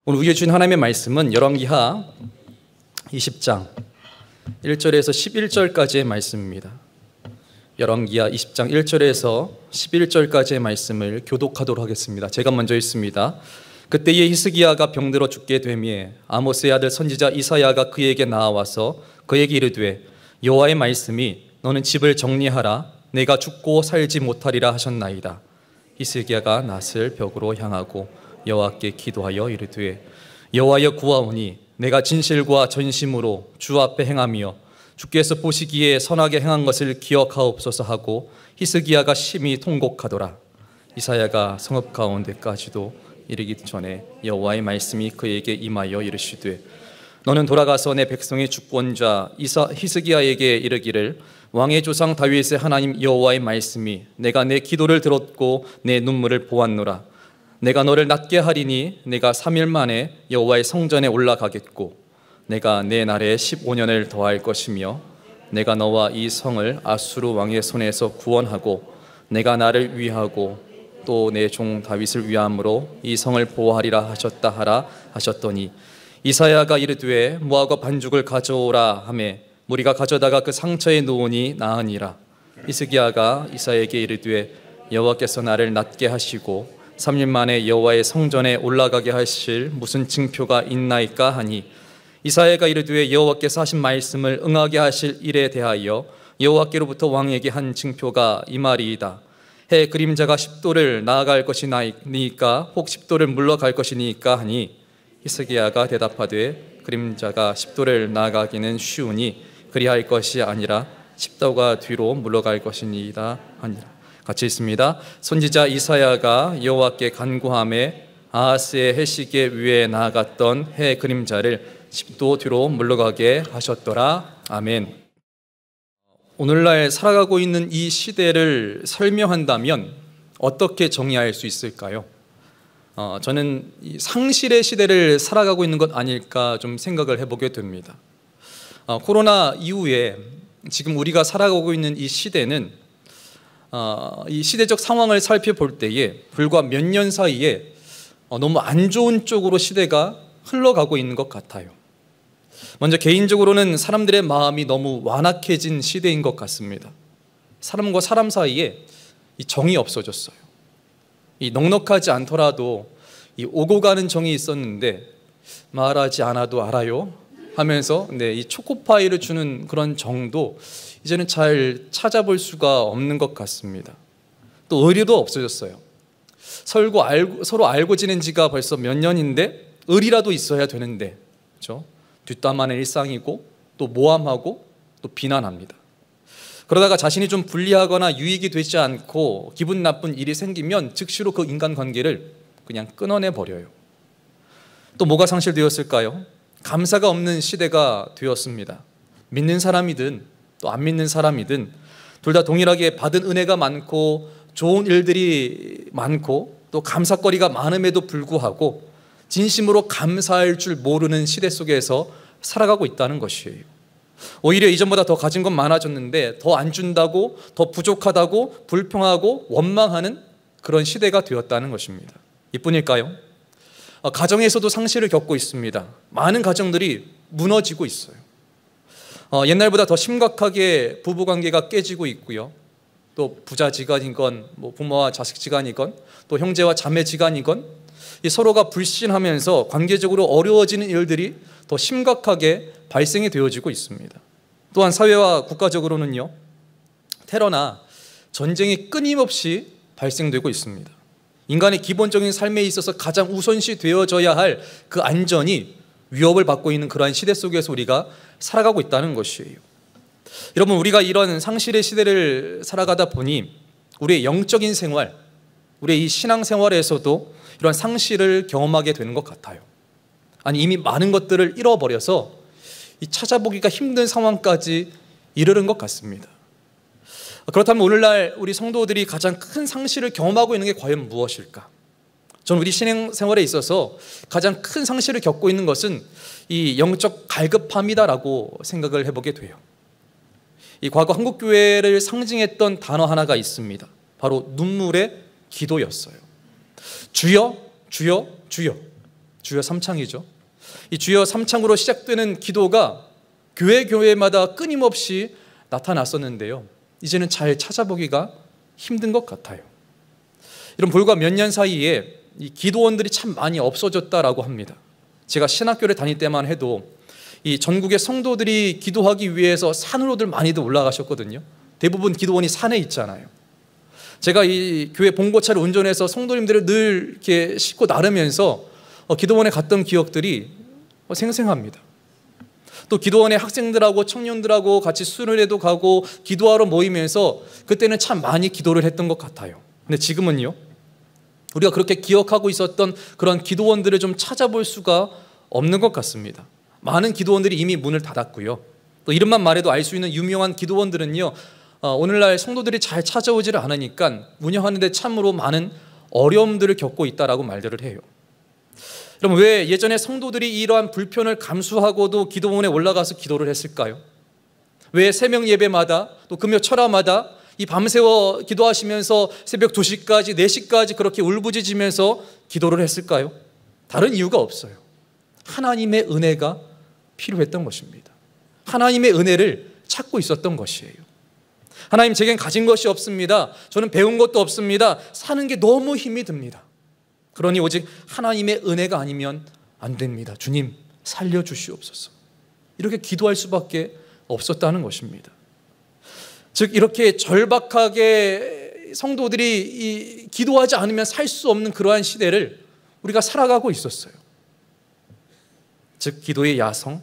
오늘 우리에게 주신 하나님의 말씀은 열왕기하 20장 1절에서 11절까지의 말씀입니다. 열왕기하 20장 1절에서 11절까지의 말씀을 교독하도록 하겠습니다. 제가 먼저 읽습니다. 그때에 히스기야가 병들어 죽게 되매 아모스의 아들 선지자 이사야가 그에게 나와서 그에게 이르되 여호와의 말씀이 너는 집을 정리하라 내가 죽고 살지 못하리라 하셨나이다. 히스기야가 낫을 벽으로 향하고 여호와께 기도하여 이르되 여호와여 구하오니 내가 진실과 전심으로 주 앞에 행하며 주께서 보시기에 선하게 행한 것을 기억하옵소서 하고 히스기야가 심히 통곡하더라. 이사야가 성읍 가운데까지도 이르기 전에 여호와의 말씀이 그에게 임하여 이르시되 너는 돌아가서 내 백성의 주권자 히스기야에게 이르기를 왕의 조상 다윗의 하나님 여호와의 말씀이 내가 내 기도를 들었고 내 눈물을 보았노라. 내가 너를 낫게 하리니 내가 3일 만에 여호와의 성전에 올라가겠고 내가 내 날에 15년을 더할 것이며 내가 너와 이 성을 아수르 왕의 손에서 구원하고 내가 나를 위하고 또 내 종 다윗을 위함으로 이 성을 보호하리라 하셨다 하라 하셨더니 이사야가 이르되 모아과 반죽을 가져오라 하매 무리가 가져다가 그 상처에 놓으니 나으니라. 히스기야가 이사야에게 이르되 여호와께서 나를 낫게 하시고 3일 만에 여호와의 성전에 올라가게 하실 무슨 징표가 있나이까 하니 이사야가 이르되 여호와께서 하신 말씀을 응하게 하실 일에 대하여 여호와께로부터 왕에게 한 징표가 이 말이이다. 해 그림자가 10도를 나아갈 것이니까 혹 10도를 물러갈 것이니까 하니 히스기야가 대답하되 그림자가 10도를 나아가기는 쉬우니 그리할 것이 아니라 10도가 뒤로 물러갈 것이니이다 하니라. 같이 있습니다. 선지자 이사야가 여호와께 간구하며 아하스의 해시계 위에 나아갔던 해 그림자를 10도 뒤로 물러가게 하셨더라. 아멘. 오늘날 살아가고 있는 이 시대를 설명한다면 어떻게 정의할 수 있을까요? 저는 이 상실의 시대를 살아가고 있는 것 아닐까 좀 생각을 해보게 됩니다. 코로나 이후에 지금 우리가 살아가고 있는 이 시대는 이 시대적 상황을 살펴볼 때에 불과 몇 년 사이에 너무 안 좋은 쪽으로 시대가 흘러가고 있는 것 같아요. 먼저 개인적으로는 사람들의 마음이 너무 완악해진 시대인 것 같습니다. 사람과 사람 사이에 이 정이 없어졌어요. 이 넉넉하지 않더라도 이 오고 가는 정이 있었는데 말하지 않아도 알아요 하면서 이 초코파이를 주는 그런 정도 이제는 잘 찾아볼 수가 없는 것 같습니다. 또 의리도 없어졌어요. 서로 알고 지낸 지가 벌써 몇 년인데 의리라도 있어야 되는데, 그렇죠? 뒷담화는 일상이고 또 모함하고 또 비난합니다. 그러다가 자신이 좀 불리하거나 유익이 되지 않고 기분 나쁜 일이 생기면 즉시로 그 인간관계를 그냥 끊어내 버려요. 또 뭐가 상실되었을까요? 감사가 없는 시대가 되었습니다. 믿는 사람이든 또 안 믿는 사람이든 둘 다 동일하게 받은 은혜가 많고 좋은 일들이 많고 또 감사거리가 많음에도 불구하고 진심으로 감사할 줄 모르는 시대 속에서 살아가고 있다는 것이에요. 오히려 이전보다 더 가진 건 많아졌는데 더 안 준다고, 더 부족하다고 불평하고 원망하는 그런 시대가 되었다는 것입니다. 이뿐일까요? 가정에서도 상실을 겪고 있습니다. 많은 가정들이 무너지고 있어요. 옛날보다 더 심각하게 부부관계가 깨지고 있고요. 또 부자지간이건 부모와 자식지간이건 또 형제와 자매지간이건 서로가 불신하면서 관계적으로 어려워지는 일들이 더 심각하게 발생이 되어지고 있습니다. 또한 사회와 국가적으로는요, 테러나 전쟁이 끊임없이 발생되고 있습니다. 인간의 기본적인 삶에 있어서 가장 우선시 되어져야 할 그 안전이 위협을 받고 있는 그러한 시대 속에서 우리가 살아가고 있다는 것이에요. 여러분, 우리가 이런 상실의 시대를 살아가다 보니 우리의 영적인 생활, 우리의 이 신앙생활에서도 이런 상실을 경험하게 되는 것 같아요. 아니, 이미 많은 것들을 잃어버려서 이 찾아보기가 힘든 상황까지 이르는 것 같습니다. 그렇다면 오늘날 우리 성도들이 가장 큰 상실을 경험하고 있는 게 과연 무엇일까? 저는 우리 신앙생활에 있어서 가장 큰 상실을 겪고 있는 것은 이 영적 갈급함이다라고 생각을 해보게 돼요. 이 과거 한국교회를 상징했던 단어 하나가 있습니다. 바로 눈물의 기도였어요. 주여, 주여, 주여. 주여 삼창이죠. 이 주여 삼창으로 시작되는 기도가 교회마다 끊임없이 나타났었는데요. 이제는 잘 찾아보기가 힘든 것 같아요. 이런 불과 몇 년 사이에 이 기도원들이 참 많이 없어졌다라고 합니다. 제가 신학교를 다닐 때만 해도 이 전국의 성도들이 기도하기 위해서 산으로들 많이들 올라가셨거든요. 대부분 기도원이 산에 있잖아요. 제가 이 교회 봉고차를 운전해서 성도님들을 늘 이렇게 싣고 나르면서 기도원에 갔던 기억들이 생생합니다. 또 기도원에 학생들하고 청년들하고 같이 수련회도 가고 기도하러 모이면서 그때는 참 많이 기도를 했던 것 같아요. 근데 지금은요, 우리가 그렇게 기억하고 있었던 그런 기도원들을 좀 찾아볼 수가 없는 것 같습니다. 많은 기도원들이 이미 문을 닫았고요. 또 이름만 말해도 알 수 있는 유명한 기도원들은요, 오늘날 성도들이 잘 찾아오지를 않으니까 운영하는 데 참으로 많은 어려움들을 겪고 있다라고 말들을 해요. 그럼 왜 예전에 성도들이 이러한 불편을 감수하고도 기도원에 올라가서 기도를 했을까요? 왜 새벽 예배마다 또 금요 철야마다 이 밤새워 기도하시면서 새벽 2시까지 4시까지 그렇게 울부짖으면서 기도를 했을까요? 다른 이유가 없어요. 하나님의 은혜가 필요했던 것입니다. 하나님의 은혜를 찾고 있었던 것이에요. 하나님, 제겐 가진 것이 없습니다. 저는 배운 것도 없습니다. 사는 게 너무 힘이 듭니다. 그러니 오직 하나님의 은혜가 아니면 안 됩니다. 주님, 살려주시옵소서. 이렇게 기도할 수밖에 없었다는 것입니다. 즉, 이렇게 절박하게 성도들이 기도하지 않으면 살 수 없는 그러한 시대를 우리가 살아가고 있었어요. 즉, 기도의 야성,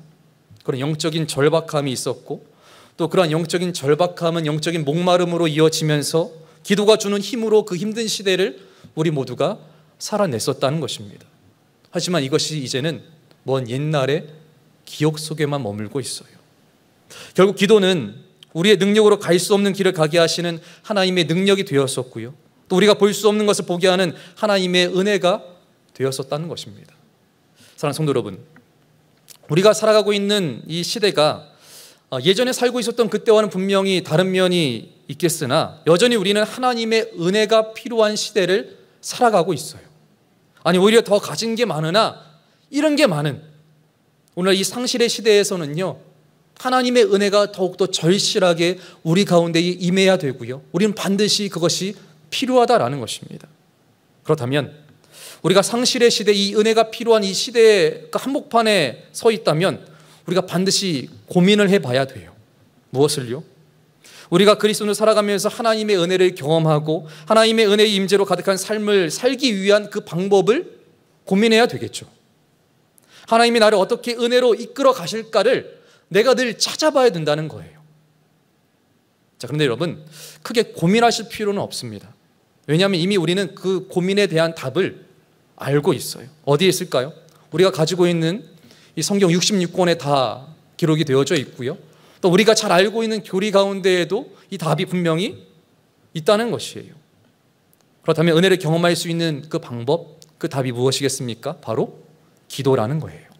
그런 영적인 절박함이 있었고, 또 그러한 영적인 절박함은 영적인 목마름으로 이어지면서 기도가 주는 힘으로 그 힘든 시대를 우리 모두가 살아냈었다는 것입니다. 하지만 이것이 이제는 먼 옛날의 기억 속에만 머물고 있어요. 결국 기도는 우리의 능력으로 갈 수 없는 길을 가게 하시는 하나님의 능력이 되었었고요, 또 우리가 볼 수 없는 것을 보게 하는 하나님의 은혜가 되었었다는 것입니다. 사랑하는 성도 여러분, 우리가 살아가고 있는 이 시대가 예전에 살고 있었던 그때와는 분명히 다른 면이 있겠으나 여전히 우리는 하나님의 은혜가 필요한 시대를 살아가고 있어요. 아니, 오히려 더 가진 게 많으나 이런 게 많은 오늘 이 상실의 시대에서는요, 하나님의 은혜가 더욱더 절실하게 우리 가운데 임해야 되고요, 우리는 반드시 그것이 필요하다라는 것입니다. 그렇다면 우리가 상실의 시대, 이 은혜가 필요한 이 시대의 한복판에 서 있다면 우리가 반드시 고민을 해봐야 돼요. 무엇을요? 우리가 그리스도로 살아가면서 하나님의 은혜를 경험하고 하나님의 은혜의 임재로 가득한 삶을 살기 위한 그 방법을 고민해야 되겠죠. 하나님이 나를 어떻게 은혜로 이끌어 가실까를 내가 늘 찾아봐야 된다는 거예요. 자, 그런데 여러분, 크게 고민하실 필요는 없습니다. 왜냐하면 이미 우리는 그 고민에 대한 답을 알고 있어요. 어디에 있을까요? 우리가 가지고 있는 이 성경 66권에 다 기록이 되어져 있고요, 또 우리가 잘 알고 있는 교리 가운데에도 이 답이 분명히 있다는 것이에요. 그렇다면 은혜를 경험할 수 있는 그 방법, 그 답이 무엇이겠습니까? 바로 기도라는 거예요.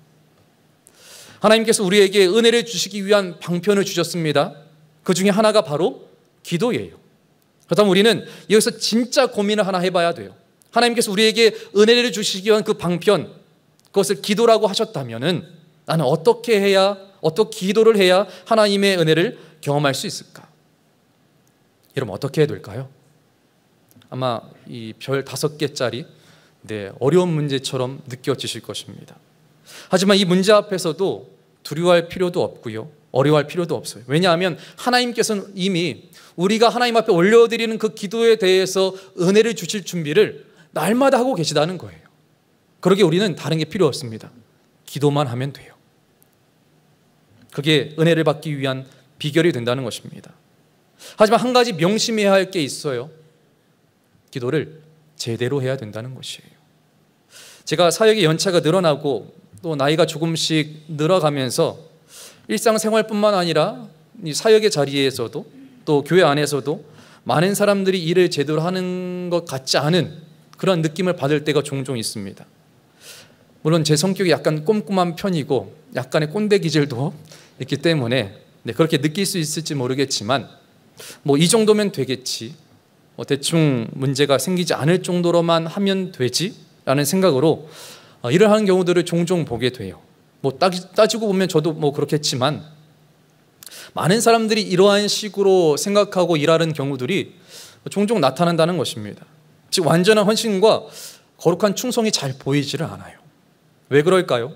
하나님께서 우리에게 은혜를 주시기 위한 방편을 주셨습니다. 그 중에 하나가 바로 기도예요. 그렇다면 우리는 여기서 진짜 고민을 하나 해봐야 돼요. 하나님께서 우리에게 은혜를 주시기 위한 그 방편, 그것을 기도라고 하셨다면 나는 어떻게 기도를 해야 하나님의 은혜를 경험할 수 있을까? 여러분, 어떻게 해야 될까요? 아마 이 별 5개짜리 어려운 문제처럼 느껴지실 것입니다. 하지만 이 문제 앞에서도 두려워할 필요도 없고요, 어려워할 필요도 없어요. 왜냐하면 하나님께서는 이미 우리가 하나님 앞에 올려드리는 그 기도에 대해서 은혜를 주실 준비를 날마다 하고 계시다는 거예요. 그러기에 우리는 다른 게 필요 없습니다. 기도만 하면 돼요. 그게 은혜를 받기 위한 비결이 된다는 것입니다. 하지만 한 가지 명심해야 할 게 있어요. 기도를 제대로 해야 된다는 것이에요. 제가 사역의 연차가 늘어나고 또 나이가 조금씩 늘어가면서 일상생활뿐만 아니라 이 사역의 자리에서도 또 교회 안에서도 많은 사람들이 일을 제대로 하는 것 같지 않은 그런 느낌을 받을 때가 종종 있습니다. 물론 제 성격이 약간 꼼꼼한 편이고 약간의 꼰대 기질도 있기 때문에 그렇게 느낄 수 있을지 모르겠지만 이 정도면 되겠지, 대충 문제가 생기지 않을 정도로만 하면 되지 라는 생각으로 일을 하는 경우들을 종종 보게 돼요. 뭐 따지고 보면 저도 뭐 그렇겠지만 많은 사람들이 이러한 식으로 생각하고 일하는 경우들이 종종 나타난다는 것입니다. 즉 완전한 헌신과 거룩한 충성이 잘 보이지를 않아요. 왜 그럴까요?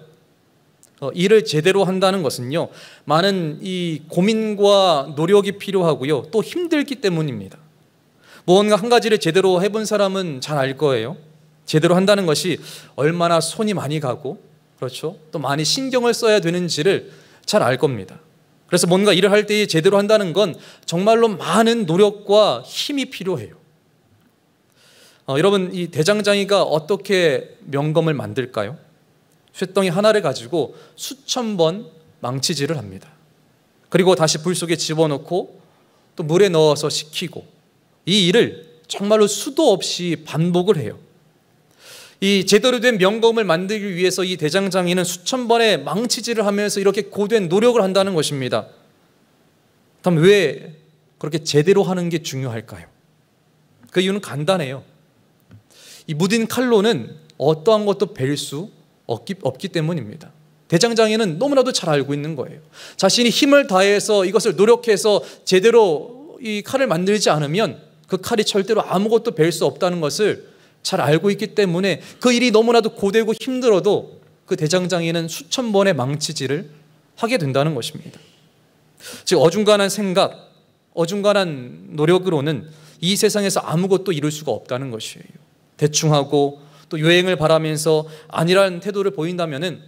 일을 제대로 한다는 것은요, 많은 이 고민과 노력이 필요하고요, 또 힘들기 때문입니다. 무언가 한 가지를 제대로 해본 사람은 잘 알 거예요. 제대로 한다는 것이 얼마나 손이 많이 가고, 그렇죠, 또 많이 신경을 써야 되는지를 잘 알 겁니다. 그래서 뭔가 일을 할 때 제대로 한다는 건 정말로 많은 노력과 힘이 필요해요. 여러분, 이 대장장이가 어떻게 명검을 만들까요? 쇳덩이 하나를 가지고 수천 번 망치질을 합니다. 그리고 다시 불 속에 집어넣고 또 물에 넣어서 식히고, 이 일을 정말로 수도 없이 반복을 해요. 이 제대로 된 명검을 만들기 위해서 이 대장장이는 수천 번의 망치질을 하면서 이렇게 고된 노력을 한다는 것입니다. 그럼 왜 그렇게 제대로 하는 게 중요할까요? 그 이유는 간단해요. 이 무딘 칼로는 어떠한 것도 벨 수 없기 때문입니다. 대장장이는 너무나도 잘 알고 있는 거예요. 자신이 힘을 다해서 이것을 노력해서 제대로 이 칼을 만들지 않으면 그 칼이 절대로 아무것도 벨 수 없다는 것을 잘 알고 있기 때문에 그 일이 너무나도 고되고 힘들어도 그 대장장이는 수천 번의 망치질을 하게 된다는 것입니다. 즉 어중간한 생각, 어중간한 노력으로는 이 세상에서 아무것도 이룰 수가 없다는 것이에요. 대충하고 또 유행을 바라면서 아니라는 태도를 보인다면은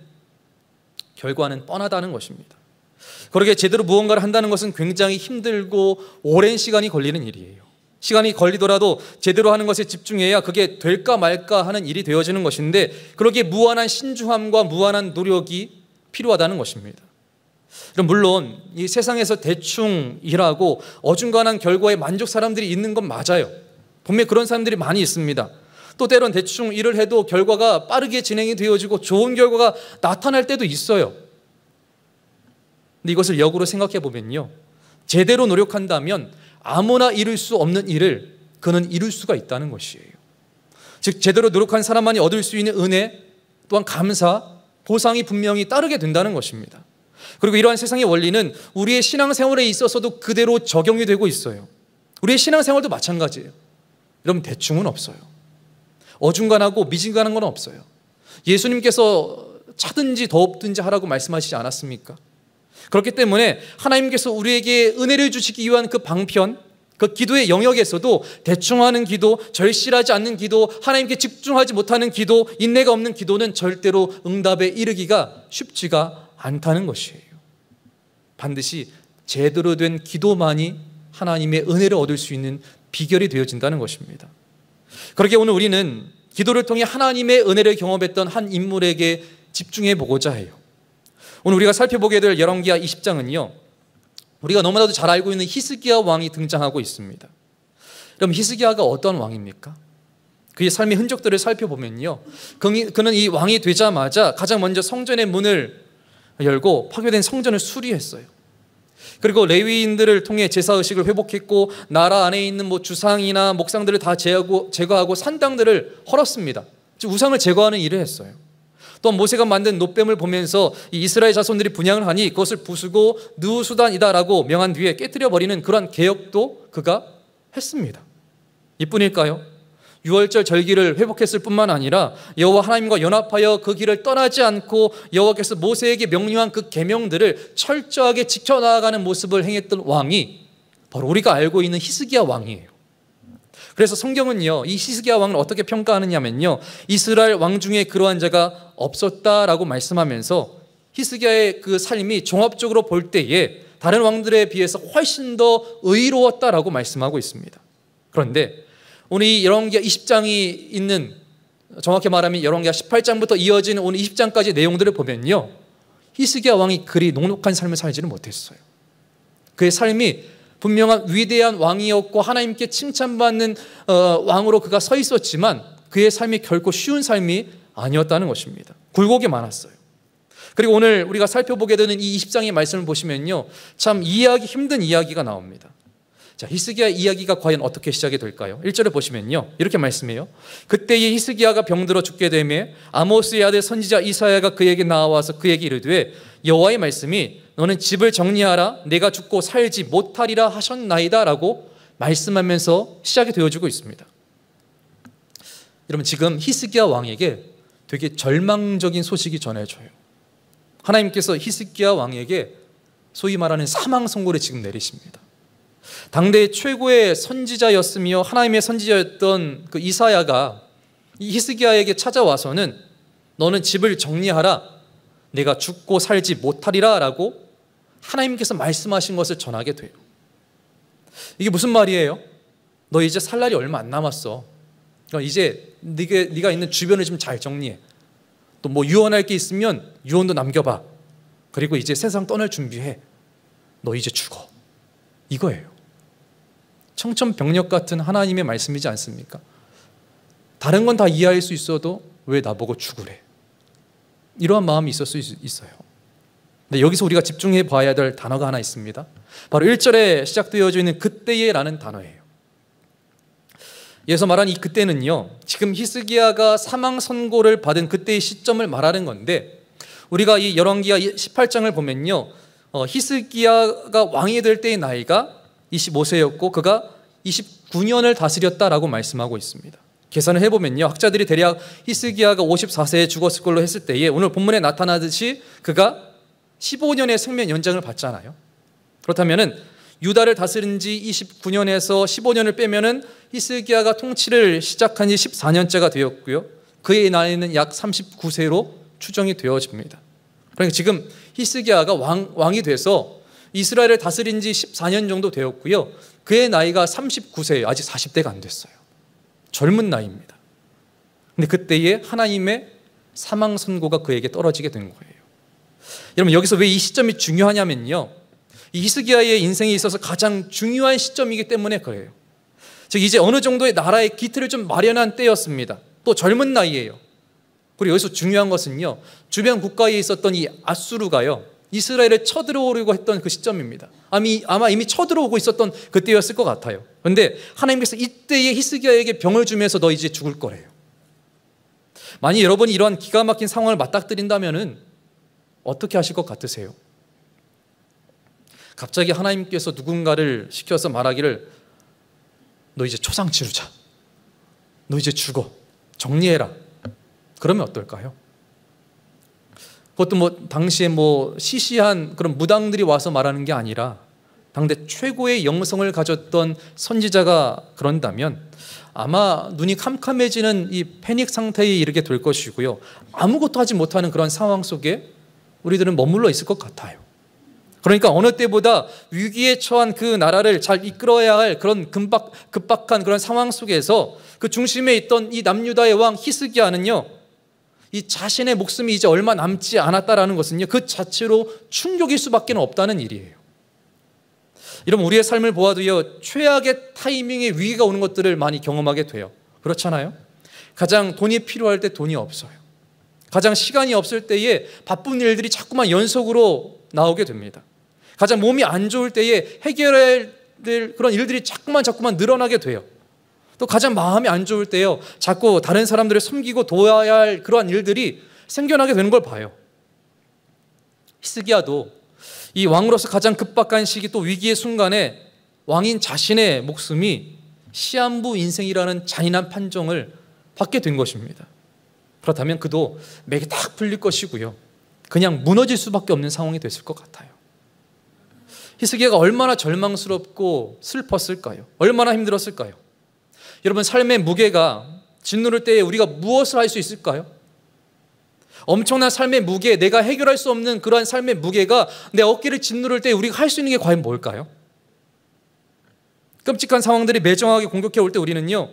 결과는 뻔하다는 것입니다. 그렇게 제대로 무언가를 한다는 것은 굉장히 힘들고 오랜 시간이 걸리는 일이에요. 시간이 걸리더라도 제대로 하는 것에 집중해야 그게 될까 말까 하는 일이 되어지는 것인데, 그러기에 무한한 신중함과 무한한 노력이 필요하다는 것입니다. 물론 이 세상에서 대충 일하고 어중간한 결과에 만족 사람들이 있는 건 맞아요. 분명히 그런 사람들이 많이 있습니다. 또 때론 대충 일을 해도 결과가 빠르게 진행이 되어지고 좋은 결과가 나타날 때도 있어요. 근데 이것을 역으로 생각해 보면요, 제대로 노력한다면 아무나 이룰 수 없는 일을 그는 이룰 수가 있다는 것이에요. 즉 제대로 노력한 사람만이 얻을 수 있는 은혜, 또한 감사, 보상이 분명히 따르게 된다는 것입니다. 그리고 이러한 세상의 원리는 우리의 신앙생활에 있어서도 그대로 적용이 되고 있어요. 우리의 신앙생활도 마찬가지예요. 여러분, 대충은 없어요. 어중간하고 미진간한 건 없어요. 예수님께서 차든지 더없든지 하라고 말씀하시지 않았습니까? 그렇기 때문에 하나님께서 우리에게 은혜를 주시기 위한 그 방편, 그 기도의 영역에서도 대충 하는 기도, 절실하지 않는 기도, 하나님께 집중하지 못하는 기도, 인내가 없는 기도는 절대로 응답에 이르기가 쉽지가 않다는 것이에요. 반드시 제대로 된 기도만이 하나님의 은혜를 얻을 수 있는 비결이 되어진다는 것입니다. 그렇게 오늘 우리는 기도를 통해 하나님의 은혜를 경험했던 한 인물에게 집중해 보고자 해요. 오늘 우리가 살펴보게 될 열왕기하 20장은요, 우리가 너무나도 잘 알고 있는 히스기야 왕이 등장하고 있습니다. 그럼 히스기야가 어떤 왕입니까? 그의 삶의 흔적들을 살펴보면요, 그는 이 왕이 되자마자 가장 먼저 성전의 문을 열고 파괴된 성전을 수리했어요. 그리고 레위인들을 통해 제사의식을 회복했고, 나라 안에 있는 주상이나 목상들을 다 제거하고 산당들을 헐었습니다. 즉 우상을 제거하는 일을 했어요. 또 모세가 만든 놋뱀을 보면서 이 이스라엘 자손들이 분향을 하니 그것을 부수고 느우수단이다라고 명한 뒤에 깨뜨려 버리는 그러한 개혁도 그가 했습니다. 이뿐일까요? 유월절 절기를 회복했을 뿐만 아니라 여호와 하나님과 연합하여 그 길을 떠나지 않고 여호와께서 모세에게 명령한 그 계명들을 철저하게 지켜나가는 모습을 행했던 왕이 바로 우리가 알고 있는 히스기야 왕이에요. 그래서 성경은요, 이 히스기야 왕을 어떻게 평가하느냐면요, 이스라엘 왕 중에 그러한 자가 없었다라고 말씀하면서 히스기야의 그 삶이 종합적으로 볼 때에 다른 왕들에 비해서 훨씬 더 의로웠다라고 말씀하고 있습니다. 그런데 오늘 이 열왕기하 20장이 있는, 정확히 말하면 열왕기하 18장부터 이어지는 오늘 20장까지 내용들을 보면요, 히스기야 왕이 그리 녹록한 삶을 살지는 못했어요. 그의 삶이 분명한 위대한 왕이었고 하나님께 칭찬받는 왕으로 그가 서 있었지만 그의 삶이 결코 쉬운 삶이 아니었다는 것입니다. 굴곡이 많았어요. 그리고 오늘 우리가 살펴보게 되는 이 20장의 말씀을 보시면요, 참 이해하기 힘든 이야기가 나옵니다. 자, 히스기야 이야기가 과연 어떻게 시작이 될까요? 1절에 보시면요, 이렇게 말씀해요. 그때에 히스기야가 병들어 죽게 되매 아모스의 아들 선지자 이사야가 그에게 나와서 그에게 이르되 여호와의 말씀이 너는 집을 정리하라 내가 죽고 살지 못하리라 하셨나이다 라고 말씀하면서 시작이 되어지고 있습니다. 여러분, 지금 히스기야 왕에게 되게 절망적인 소식이 전해져요. 하나님께서 히스기야 왕에게 소위 말하는 사망 선고를 지금 내리십니다. 당대의 최고의 선지자였으며 하나님의 선지자였던 그 이사야가 이 히스기야에게 찾아와서는 너는 집을 정리하라 내가 죽고 살지 못하리라 라고 하나님께서 말씀하신 것을 전하게 돼요. 이게 무슨 말이에요? 너 이제 살 날이 얼마 안 남았어. 이제 네가 있는 주변을 좀 잘 정리해. 또 뭐 유언할 게 있으면 유언도 남겨봐. 그리고 이제 세상 떠날 준비해. 너 이제 죽어. 이거예요. 청천벽력 같은 하나님의 말씀이지 않습니까? 다른 건 다 이해할 수 있어도 왜 나보고 죽으래? 이러한 마음이 있을 수 있어요. 근데 여기서 우리가 집중해 봐야 될 단어가 하나 있습니다. 바로 1절에 시작되어져 있는 그때에 라는 단어예요. 여기서 말한 이 그때는요, 지금 히스기야가 사망 선고를 받은 그때의 시점을 말하는 건데, 우리가 이 열왕기하 18장을 보면요, 히스기야가 왕이 될 때의 나이가 25세였고 그가 29년을 다스렸다라고 말씀하고 있습니다. 계산을 해보면요, 학자들이 대략 히스기야가 54세에 죽었을 걸로 했을 때에 오늘 본문에 나타나듯이 그가 15년의 생명 연장을 받잖아요. 그렇다면은 유다를 다스린 지 29년에서 15년을 빼면은 히스기야가 통치를 시작한 지 14년째가 되었고요, 그의 나이는 약 39세로 추정이 되어집니다. 그러니까 지금 히스기야가 왕이 돼서 이스라엘을 다스린 지 14년 정도 되었고요, 그의 나이가 39세예요. 아직 40대가 안 됐어요. 젊은 나이입니다. 근데 그때에 하나님의 사망 선고가 그에게 떨어지게 된 거예요. 여러분, 여기서 왜 이 시점이 중요하냐면요, 이 히스기야의 인생에 있어서 가장 중요한 시점이기 때문에 그래요. 즉 이제 어느 정도의 나라의 기틀을 좀 마련한 때였습니다. 또 젊은 나이예요. 그리고 여기서 중요한 것은요, 주변 국가에 있었던 이 아수르가요, 이스라엘에 쳐들어오려고 했던 그 시점입니다. 아마 이미 쳐들어오고 있었던 그때였을 것 같아요. 그런데 하나님께서 이때에 히스기야에게 병을 주면서 너 이제 죽을 거래요. 만약 여러분이 이러한 기가 막힌 상황을 맞닥뜨린다면 어떻게 하실 것 같으세요? 갑자기 하나님께서 누군가를 시켜서 말하기를 너 이제 초상 치르자, 너 이제 죽어, 정리해라. 그러면 어떨까요? 그것도 뭐 당시에 뭐 시시한 그런 무당들이 와서 말하는 게 아니라 당대 최고의 영성을 가졌던 선지자가 그런다면 아마 눈이 캄캄해지는 이 패닉 상태에 이르게 될 것이고요, 아무것도 하지 못하는 그런 상황 속에 우리들은 머물러 있을 것 같아요. 그러니까 어느 때보다 위기에 처한 그 나라를 잘 이끌어야 할 그런 급박한 그런 상황 속에서 그 중심에 있던 이 남유다의 왕 히스기야는요, 이 자신의 목숨이 이제 얼마 남지 않았다라는 것은요, 그 자체로 충격일 수밖에 없다는 일이에요. 여러분, 우리의 삶을 보아도요, 최악의 타이밍에 위기가 오는 것들을 많이 경험하게 돼요. 그렇잖아요? 가장 돈이 필요할 때 돈이 없어요. 가장 시간이 없을 때에 바쁜 일들이 자꾸만 연속으로 나오게 됩니다. 가장 몸이 안 좋을 때에 해결해야 될 그런 일들이 자꾸만 늘어나게 돼요. 또 가장 마음이 안 좋을 때요, 자꾸 다른 사람들을 섬기고 도와야 할 그러한 일들이 생겨나게 되는 걸 봐요. 히스기야도 이 왕으로서 가장 급박한 시기, 또 위기의 순간에 왕인 자신의 목숨이 시한부 인생이라는 잔인한 판정을 받게 된 것입니다. 그렇다면 그도 맥이 딱 풀릴 것이고요, 그냥 무너질 수밖에 없는 상황이 됐을 것 같아요. 히스기야가 얼마나 절망스럽고 슬펐을까요? 얼마나 힘들었을까요? 여러분, 삶의 무게가 짓누를 때에 우리가 무엇을 할 수 있을까요? 엄청난 삶의 무게, 내가 해결할 수 없는 그러한 삶의 무게가 내 어깨를 짓누를 때 우리가 할 수 있는 게 과연 뭘까요? 끔찍한 상황들이 매정하게 공격해 올 때 우리는요,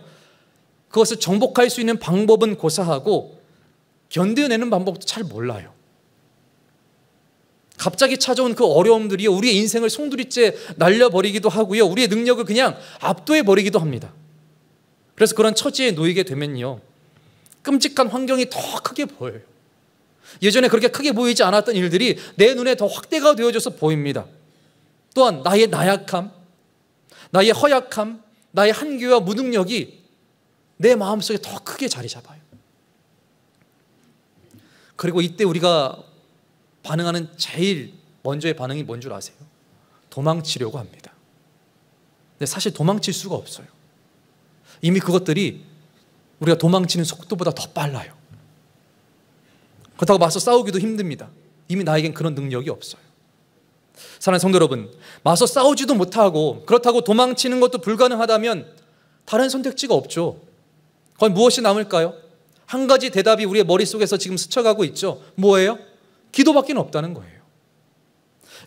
그것을 정복할 수 있는 방법은 고사하고 견뎌내는 방법도 잘 몰라요. 갑자기 찾아온 그 어려움들이 우리의 인생을 송두리째 날려버리기도 하고요, 우리의 능력을 그냥 압도해버리기도 합니다. 그래서 그런 처지에 놓이게 되면요, 끔찍한 환경이 더 크게 보여요. 예전에 그렇게 크게 보이지 않았던 일들이 내 눈에 더 확대가 되어져서 보입니다. 또한 나의 나약함, 나의 허약함, 나의 한계와 무능력이 내 마음속에 더 크게 자리 잡아요. 그리고 이때 우리가 반응하는 제일 먼저의 반응이 뭔 줄 아세요? 도망치려고 합니다. 근데 사실 도망칠 수가 없어요. 이미 그것들이 우리가 도망치는 속도보다 더 빨라요. 그렇다고 맞서 싸우기도 힘듭니다. 이미 나에겐 그런 능력이 없어요. 사랑하는 성도 여러분, 맞서 싸우지도 못하고 그렇다고 도망치는 것도 불가능하다면 다른 선택지가 없죠. 과연 무엇이 남을까요? 한 가지 대답이 우리의 머릿속에서 지금 스쳐가고 있죠. 뭐예요? 기도밖에 없다는 거예요.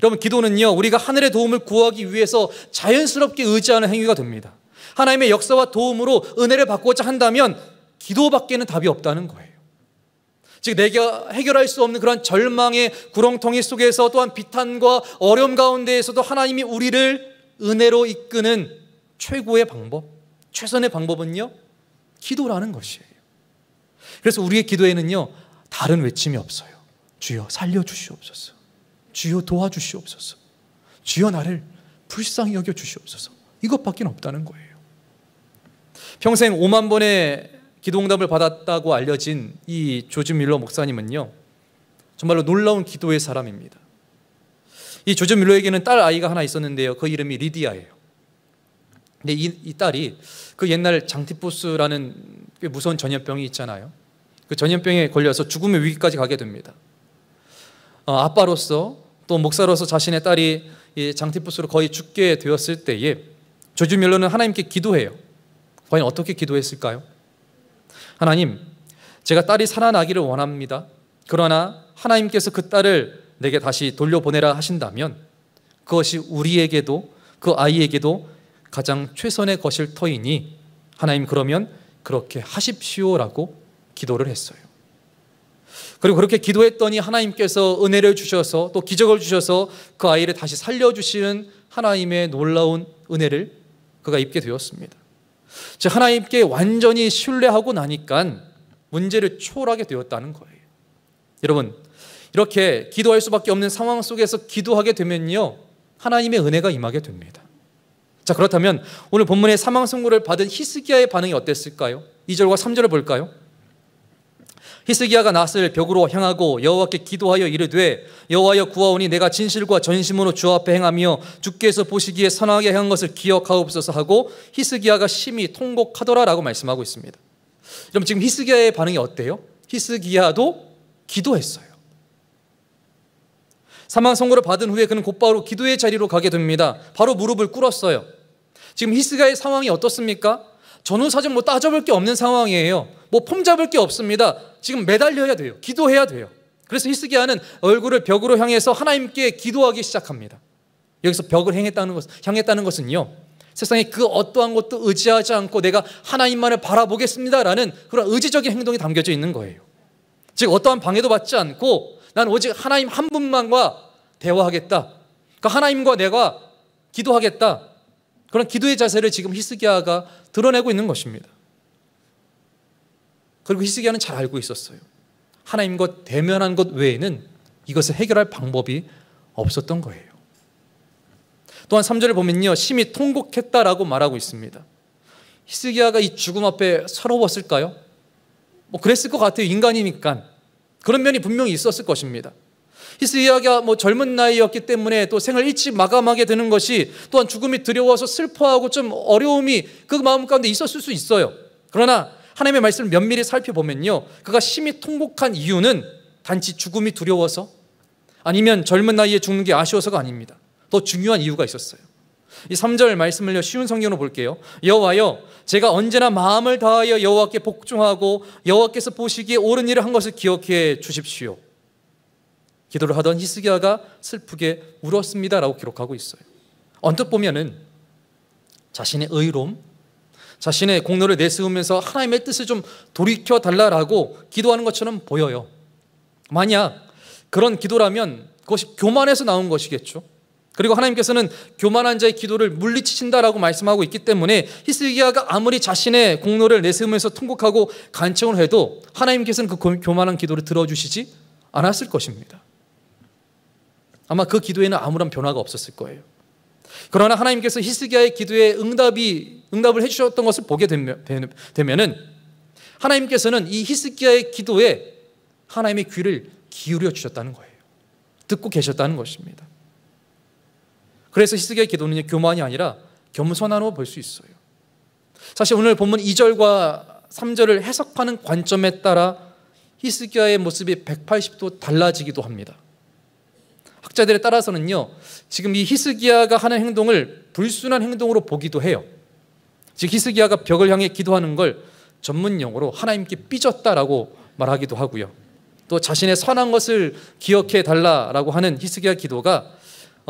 여러분, 기도는요, 우리가 하늘의 도움을 구하기 위해서 자연스럽게 의지하는 행위가 됩니다. 하나님의 역사와 도움으로 은혜를 받고자 한다면 기도밖에는 답이 없다는 거예요. 즉, 내가 해결할 수 없는 그런 절망의 구렁텅이 속에서, 또한 비탄과 어려움 가운데에서도 하나님이 우리를 은혜로 이끄는 최고의 방법, 최선의 방법은요, 기도라는 것이에요. 그래서 우리의 기도에는요, 다른 외침이 없어요. 주여 살려주시옵소서, 주여 도와주시옵소서, 주여 나를 불쌍히 여겨주시옵소서, 이것밖에 없다는 거예요. 평생 5만 번의 기도응답을 받았다고 알려진 이 조지 밀러 목사님은요, 정말로 놀라운 기도의 사람입니다. 이 조지 밀러에게는 딸 아이가 하나 있었는데요, 그 이름이 리디아예요. 근데 이 딸이 그 옛날 장티푸스라는 꽤 무서운 전염병이 있잖아요. 그 전염병에 걸려서 죽음의 위기까지 가게 됩니다. 아빠로서 또 목사로서 자신의 딸이 이 장티푸스로 거의 죽게 되었을 때에 조지 밀러는 하나님께 기도해요. 과연 어떻게 기도했을까요? 하나님, 제가 딸이 살아나기를 원합니다. 그러나 하나님께서 그 딸을 내게 다시 돌려보내라 하신다면 그것이 우리에게도, 그 아이에게도 가장 최선의 것일 터이니 하나님, 그러면 그렇게 하십시오라고 기도를 했어요. 그리고 그렇게 기도했더니 하나님께서 은혜를 주셔서 또 기적을 주셔서 그 아이를 다시 살려주시는 하나님의 놀라운 은혜를 그가 입게 되었습니다. 즉, 하나님께 완전히 신뢰하고 나니까 문제를 초월하게 되었다는 거예요. 여러분, 이렇게 기도할 수밖에 없는 상황 속에서 기도하게 되면요, 하나님의 은혜가 임하게 됩니다. 자, 그렇다면 오늘 본문의 사망 선고를 받은 히스기야의 반응이 어땠을까요? 2절과 3절을 볼까요? 히스기야가 낫을 벽으로 향하고 여호와께 기도하여 이르되 여호와여 구하오니 내가 진실과 전심으로 주 앞에 행하며 주께서 보시기에 선하게 행한 것을 기억하옵소서 하고 히스기야가 심히 통곡하더라라고 말씀하고 있습니다. 그럼 지금 히스기야의 반응이 어때요? 히스기야도 기도했어요. 사망 선고를 받은 후에 그는 곧바로 기도의 자리로 가게 됩니다. 바로 무릎을 꿇었어요. 지금 히스기야의 상황이 어떻습니까? 전후사정 따져볼 게 없는 상황이에요. 폼 잡을 게 없습니다. 지금 매달려야 돼요. 기도해야 돼요. 그래서 히스기야는 얼굴을 벽으로 향해서 하나님께 기도하기 시작합니다. 여기서 벽을 향했다는 것은요, 세상에 그 어떠한 것도 의지하지 않고 내가 하나님만을 바라보겠습니다라는 그런 의지적인 행동이 담겨져 있는 거예요. 즉, 어떠한 방해도 받지 않고 난 오직 하나님 한 분만과 대화하겠다, 그러니까 하나님과 내가 기도하겠다, 그런 기도의 자세를 지금 히스기야가 드러내고 있는 것입니다. 그리고 히스기야는 잘 알고 있었어요. 하나님과 대면한 것 외에는 이것을 해결할 방법이 없었던 거예요. 또한 3절을 보면요, 심히 통곡했다라고 말하고 있습니다. 히스기야가 이 죽음 앞에 서러웠을까요? 그랬을 것 같아요. 인간이니까. 그런 면이 분명히 있었을 것입니다. 히스기야가 젊은 나이였기 때문에 또 생을 일찍 마감하게 되는 것이 또한 죽음이 두려워서 슬퍼하고 좀 어려움이 그 마음 가운데 있었을 수 있어요. 그러나 하나님의 말씀을 면밀히 살펴보면요, 그가 심히 통곡한 이유는 단지 죽음이 두려워서, 아니면 젊은 나이에 죽는 게 아쉬워서가 아닙니다. 더 중요한 이유가 있었어요. 이 3절 말씀을요, 쉬운 성경으로 볼게요. 여호와여, 제가 언제나 마음을 다하여 여호와께 복종하고 여호와께서 보시기에 옳은 일을 한 것을 기억해 주십시오. 기도를 하던 히스기야가 슬프게 울었습니다라고 기록하고 있어요. 언뜻 보면은 자신의 의로움, 자신의 공로를 내세우면서 하나님의 뜻을 좀 돌이켜달라고 기도하는 것처럼 보여요. 만약 그런 기도라면 그것이 교만에서 나온 것이겠죠. 그리고 하나님께서는 교만한 자의 기도를 물리치신다라고 말씀하고 있기 때문에 히스기야가 아무리 자신의 공로를 내세우면서 통곡하고 간청을 해도 하나님께서는 그 교만한 기도를 들어주시지 않았을 것입니다. 아마 그 기도에는 아무런 변화가 없었을 거예요. 그러나 하나님께서 히스기야의 기도에 응답을 해주셨던 것을 보게 되면은 하나님께서는 이 히스기야의 기도에 하나님의 귀를 기울여 주셨다는 거예요. 듣고 계셨다는 것입니다. 그래서 히스기야의 기도는 교만이 아니라 겸손함으로 볼 수 있어요. 사실 오늘 본문 2절과 3절을 해석하는 관점에 따라 히스기야의 모습이 180도 달라지기도 합니다. 학자들에 따라서는요, 지금 이 히스기야가 하는 행동을 불순한 행동으로 보기도 해요. 즉 히스기야가 벽을 향해 기도하는 걸 전문 용어로 하나님께 삐졌다라고 말하기도 하고요. 또 자신의 선한 것을 기억해 달라라고 하는 히스기야 기도가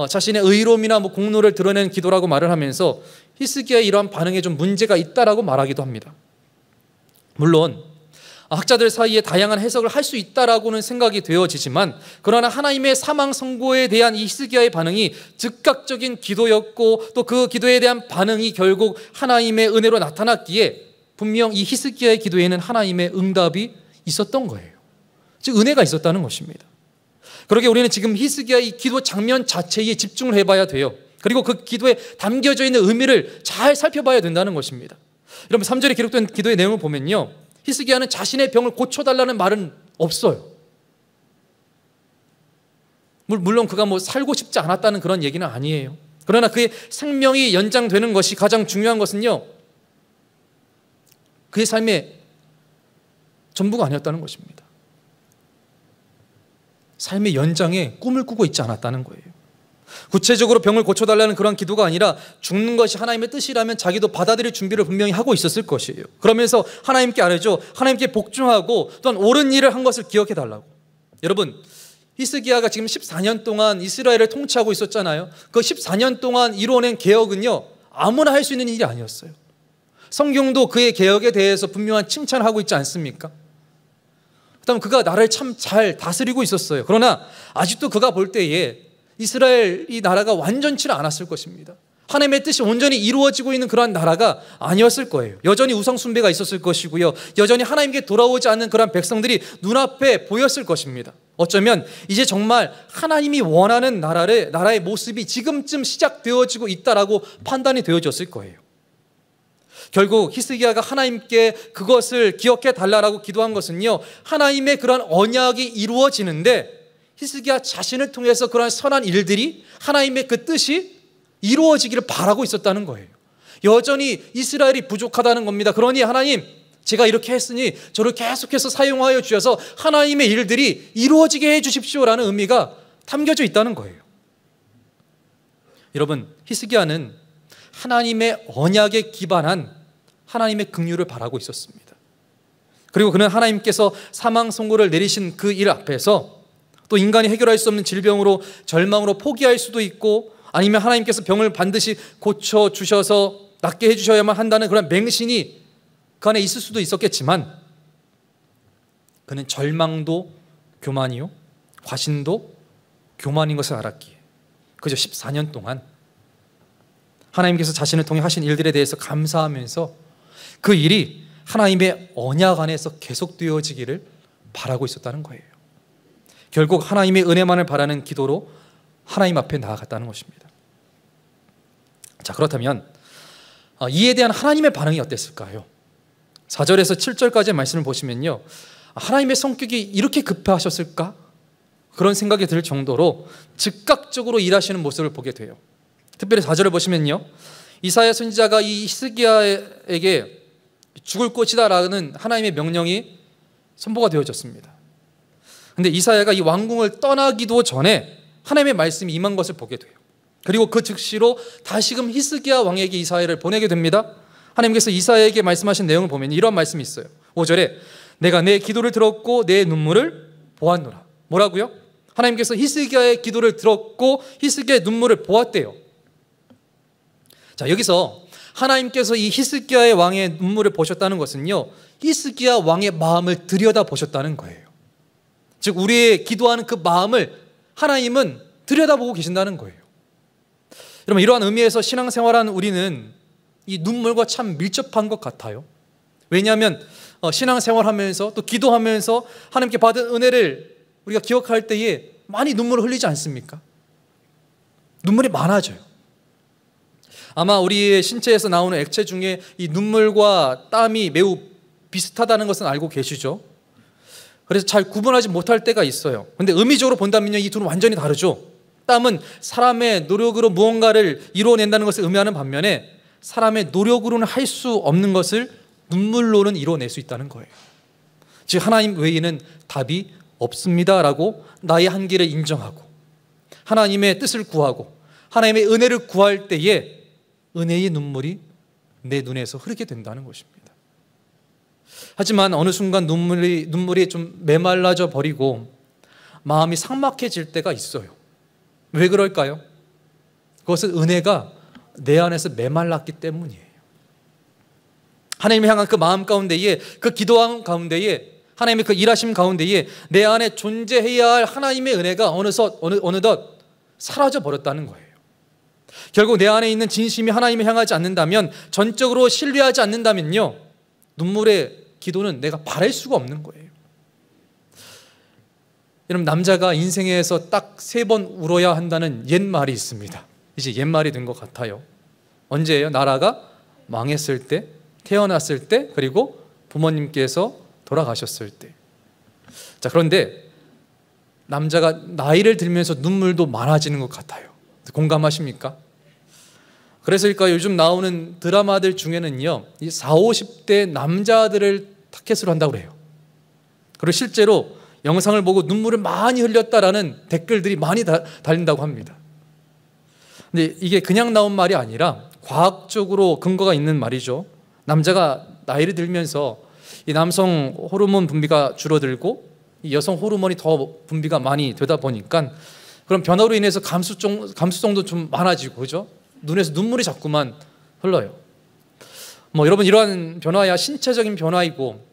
자신의 의로움이나 공로를 드러낸 기도라고 말을 하면서 히스기야의 이러한 반응에 좀 문제가 있다라고 말하기도 합니다. 물론 학자들 사이에 다양한 해석을 할 수 있다라고는 생각이 되어지지만, 그러나 하나님의 사망 선고에 대한 이 히스기야의 반응이 즉각적인 기도였고 또 그 기도에 대한 반응이 결국 하나님의 은혜로 나타났기에 분명 이 히스기야의 기도에는 하나님의 응답이 있었던 거예요. 즉 은혜가 있었다는 것입니다. 그러게 우리는 지금 히스기야의 기도 장면 자체에 집중을 해봐야 돼요. 그리고 그 기도에 담겨져 있는 의미를 잘 살펴봐야 된다는 것입니다. 여러분 3절에 기록된 기도의 내용을 보면요, 히스기야는 자신의 병을 고쳐달라는 말은 없어요. 물론 그가 살고 싶지 않았다는 그런 얘기는 아니에요. 그러나 그의 생명이 연장되는 것이 가장 중요한 것은요, 그의 삶의 전부가 아니었다는 것입니다. 삶의 연장에 꿈을 꾸고 있지 않았다는 거예요. 구체적으로 병을 고쳐달라는 그런 기도가 아니라 죽는 것이 하나님의 뜻이라면 자기도 받아들일 준비를 분명히 하고 있었을 것이에요. 그러면서 하나님께 아뢰죠. 하나님께 복종하고 또한 옳은 일을 한 것을 기억해 달라고. 여러분, 히스기야가 지금 14년 동안 이스라엘을 통치하고 있었잖아요. 그 14년 동안 이루어낸 개혁은요, 아무나 할 수 있는 일이 아니었어요. 성경도 그의 개혁에 대해서 분명한 칭찬을 하고 있지 않습니까? 그다음 그가 나라를 참 잘 다스리고 있었어요. 그러나 아직도 그가 볼 때에 이스라엘 이 나라가 완전치는 않았을 것입니다. 하나님의 뜻이 온전히 이루어지고 있는 그러한 나라가 아니었을 거예요. 여전히 우상숭배가 있었을 것이고요, 여전히 하나님께 돌아오지 않는 그러한 백성들이 눈앞에 보였을 것입니다. 어쩌면 이제 정말 하나님이 원하는 나라의 모습이 지금쯤 시작되어지고 있다라고 판단이 되어졌을 거예요. 결국 히스기야가 하나님께 그것을 기억해 달라라고 기도한 것은요, 하나님의 그런 언약이 이루어지는데 히스기야 자신을 통해서 그런 선한 일들이, 하나님의 그 뜻이 이루어지기를 바라고 있었다는 거예요. 여전히 이스라엘이 부족하다는 겁니다. 그러니 하나님, 제가 이렇게 했으니 저를 계속해서 사용하여 주셔서 하나님의 일들이 이루어지게 해 주십시오라는 의미가 담겨져 있다는 거예요. 여러분, 히스기야는 하나님의 언약에 기반한 하나님의 긍휼을 바라고 있었습니다. 그리고 그는 하나님께서 사망 선고를 내리신 그 일 앞에서 또 인간이 해결할 수 없는 질병으로 절망으로 포기할 수도 있고, 아니면 하나님께서 병을 반드시 고쳐주셔서 낫게 해주셔야만 한다는 그런 맹신이 그 안에 있을 수도 있었겠지만, 그는 절망도 교만이요, 과신도 교만인 것을 알았기에 그저 14년 동안 하나님께서 자신을 통해 하신 일들에 대해서 감사하면서 그 일이 하나님의 언약 안에서 계속되어지기를 바라고 있었다는 거예요. 결국 하나님의 은혜만을 바라는 기도로 하나님 앞에 나아갔다는 것입니다. 자, 그렇다면 이에 대한 하나님의 반응이 어땠을까요? 4절에서 7절까지의 말씀을 보시면요, 하나님의 성격이 이렇게 급하셨을까? 그런 생각이 들 정도로 즉각적으로 일하시는 모습을 보게 돼요. 특별히 4절을 보시면요, 이사야 선지자가 이 히스기야에게 죽을 것이다 라는 하나님의 명령이 선포가 되어졌습니다. 그런데 이사야가 이 왕궁을 떠나기도 전에 하나님의 말씀이 임한 것을 보게 돼요. 그리고 그 즉시로 다시금 히스기야 왕에게 이사야를 보내게 됩니다. 하나님께서 이사야에게 말씀하신 내용을 보면 이런 말씀이 있어요. 5절에 내가 내 기도를 들었고 내 눈물을 보았노라. 뭐라고요? 하나님께서 히스기야의 기도를 들었고 히스기야의 눈물을 보았대요. 자, 여기서 하나님께서 이 히스기야의 왕의 눈물을 보셨다는 것은요, 히스기야 왕의 마음을 들여다보셨다는 거예요. 즉 우리의 기도하는 그 마음을 하나님은 들여다보고 계신다는 거예요. 여러분, 이러한 의미에서 신앙생활하는 우리는 이 눈물과 참 밀접한 것 같아요. 왜냐하면 신앙생활하면서 또 기도하면서 하나님께 받은 은혜를 우리가 기억할 때에 많이 눈물을 흘리지 않습니까? 눈물이 많아져요. 아마 우리의 신체에서 나오는 액체 중에 이 눈물과 땀이 매우 비슷하다는 것은 알고 계시죠? 그래서 잘 구분하지 못할 때가 있어요. 근데 의미적으로 본다면요, 이 둘은 완전히 다르죠. 땀은 사람의 노력으로 무언가를 이루어낸다는 것을 의미하는 반면에 사람의 노력으로는 할 수 없는 것을 눈물로는 이루어낼 수 있다는 거예요. 즉 하나님 외에는 답이 없습니다라고 나의 한계를 인정하고 하나님의 뜻을 구하고 하나님의 은혜를 구할 때에 은혜의 눈물이 내 눈에서 흐르게 된다는 것입니다. 하지만 어느 순간 눈물이 좀 메말라져 버리고 마음이 삭막해질 때가 있어요. 왜 그럴까요? 그것은 은혜가 내 안에서 메말랐기 때문이에요. 하나님을 향한 그 마음 가운데에, 그 기도함 가운데에, 하나님의 그 일하심 가운데에 내 안에 존재해야 할 하나님의 은혜가 어느덧 사라져 버렸다는 거예요. 결국 내 안에 있는 진심이 하나님을 향하지 않는다면, 전적으로 신뢰하지 않는다면요, 눈물의 기도는 내가 바랄 수가 없는 거예요. 여러분, 남자가 인생에서 딱 3번 울어야 한다는 옛말이 있습니다. 이제 옛말이 된 것 같아요. 언제예요? 나라가 망했을 때, 태어났을 때, 그리고 부모님께서 돌아가셨을 때. 자, 그런데 남자가 나이를 들면서 눈물도 많아지는 것 같아요. 공감하십니까? 그래서일까 요즘 나오는 드라마들 중에는요, 이 40, 50대 남자들을 타겟으로 한다고 그래요. 그리고 실제로 영상을 보고 눈물을 많이 흘렸다라는 댓글들이 많이 달린다고 합니다. 근데 이게 그냥 나온 말이 아니라 과학적으로 근거가 있는 말이죠. 남자가 나이를 들면서 이 남성 호르몬 분비가 줄어들고 이 여성 호르몬이 더 분비가 많이 되다 보니까 그런 변화로 인해서 감수성도 좀 많아지고, 그죠? 눈에서 눈물이 자꾸만 흘러요. 여러분, 이러한 변화야 신체적인 변화이고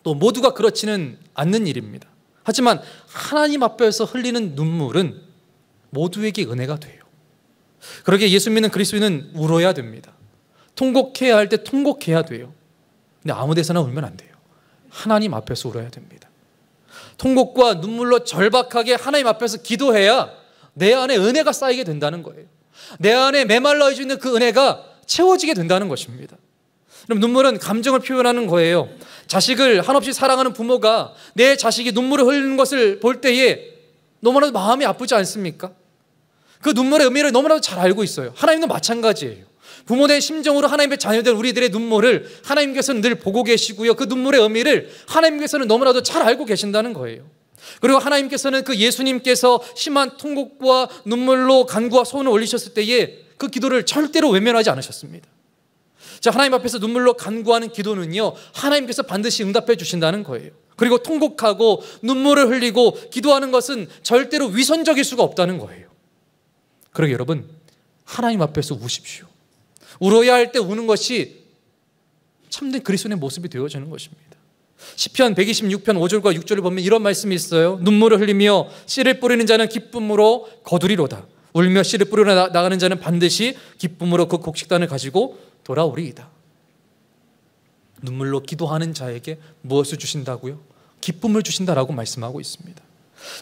또 모두가 그렇지는 않는 일입니다. 하지만 하나님 앞에서 흘리는 눈물은 모두에게 은혜가 돼요. 그러기에 예수 믿는 그리스도인은 울어야 됩니다. 통곡해야 할 때 통곡해야 돼요. 근데 아무 데서나 울면 안 돼요. 하나님 앞에서 울어야 됩니다. 통곡과 눈물로 절박하게 하나님 앞에서 기도해야 내 안에 은혜가 쌓이게 된다는 거예요. 내 안에 메말라 있는 그 은혜가 채워지게 된다는 것입니다. 그럼 눈물은 감정을 표현하는 거예요. 자식을 한없이 사랑하는 부모가 내 자식이 눈물을 흘리는 것을 볼 때에 너무나도 마음이 아프지 않습니까? 그 눈물의 의미를 너무나도 잘 알고 있어요. 하나님도 마찬가지예요. 부모된 심정으로 하나님의 자녀들 우리들의 눈물을 하나님께서는 늘 보고 계시고요, 그 눈물의 의미를 하나님께서는 너무나도 잘 알고 계신다는 거예요. 그리고 하나님께서는 그 예수님께서 심한 통곡과 눈물로 간구와 소원을 올리셨을 때에 그 기도를 절대로 외면하지 않으셨습니다. 자, 하나님 앞에서 눈물로 간구하는 기도는요, 하나님께서 반드시 응답해 주신다는 거예요. 그리고 통곡하고 눈물을 흘리고 기도하는 것은 절대로 위선적일 수가 없다는 거예요. 그러게 여러분, 하나님 앞에서 우십시오. 울어야 할 때 우는 것이 참된 그리스도인의 모습이 되어지는 것입니다. 시편 126편 5절과 6절을 보면 이런 말씀이 있어요. 눈물을 흘리며 씨를 뿌리는 자는 기쁨으로 거두리로다. 울며 씨를 뿌리러 나가는 자는 반드시 기쁨으로 그 곡식단을 가지고 돌아오리이다. 눈물로 기도하는 자에게 무엇을 주신다고요? 기쁨을 주신다라고 말씀하고 있습니다.